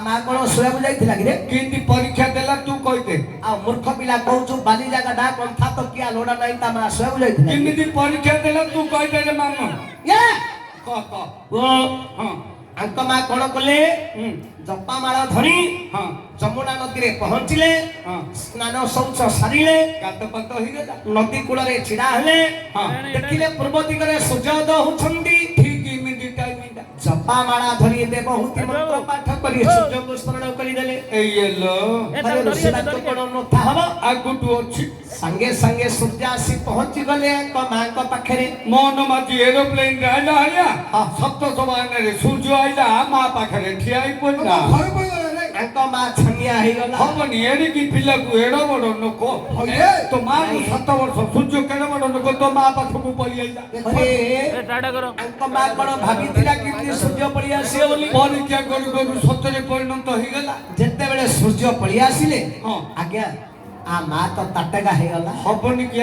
ମା କଣ ଶୋଇବାକୁ ଯାଇଥିଲା କି ରେ? କେମିତି ପରୀକ୍ଷା ଦେଲା ତୁ କହିଦେ। ଆଉ ମୂର୍ଖ ପିଲା କହୁଛୁ ବାଲି ଜାଗା ଡା କନ୍ଥା ତ କିଆ ଲୋଡା ନାହିଁ ତା ମା ଶୋଇବାକୁ ଯାଇଥିଲା। କେମିତି ପରୀକ୍ଷା ଦେଲା ତୁ କହିଦେ ରେ ମାମା। ଏ କହ କହ। ଓ ହଁ ଆଙ୍କ ମା କଣ କଲେ? ଜପା ମାଳ ଧରି ହଁ ଯମୁନା ନଦୀରେ ପହଞ୍ଚିଲେ। ହଁ ସ୍ନାନ ଶୌଚ ସାରିଲେ। ଗାତ ପାତ ହେଇଗଲା। ନଦୀ କୂଳରେ ଛିଡା ହେଲେ। ହଁ ଦେଖିଲେ ପୂର୍ବ ଦିଗରେ ସୂର୍ଯ୍ୟୋଦୟ ହଉଛନ୍ତି। ଠିକ ଏମିତି ଟାଇମିଂଟା। ଜପା ମାଳା ଧରି ଦେବହୂତି ମନ୍ତ୍ର ପାଠ କରି ସୂର୍ଯ୍ୟଙ୍କୁ ସ୍ମରଣ କରିଦେଲେ। ଏଇ ଏଲୋ ଋଷିରାଜ କଣ ନଥା ହବ? ଆଗଠୁ ଅଛି। ସାଙ୍ଗେ ସାଙ୍ଗେ ସୂର୍ଯ୍ୟ ଆସି ପହଞ୍ଚି ଗଲେ ଆଙ୍କ ମାଙ୍କ ପାଖରେ। ମୋହନ ମାଝି ଏରୋପ୍ଲେନ ଆଇଲା ଆଇଲା ହଁ। ସପ୍ତ ସବାନରେ ସୂର୍ଯ୍ୟ ଆଇଲା ମା ପାଖରେ ଠିଆ ହେଇ ପଡିଲା। ଆଙ୍କ ମା ଛାନିଆ ହେଇଗଲା। ହବନି ଏଡ଼ିକି ପିଲାକୁ ଏଡ ବଡ ଲୋକ ତୋ ମାକୁ 7 ବର୍ଷ ସୂର୍ଯ୍ୟ କେଡ ବଡ ଲୋକ ତୋ ମା ପାଖକୁ ପଳେଇ ଆଇଲା। ଆଙ୍କ ମା କଣ ଭାବିଥିଲା କେମିତି ସୂର୍ଯ୍ୟ ପଳେଇ ଆସିବ ବୋଲି? ପରୀକ୍ଷା କରୁ କରୁ ସତରେ ପରିଣତ ହେଇଗଲା। ଯେତେବେଳେ ସୂର୍ଯ୍ୟ ପଳେଇ ଆସିଲେ ହଁ ଆଜ୍ଞା ଆ ମା ତ ତାଟକା ହେଇଗଲା। ହବନି କି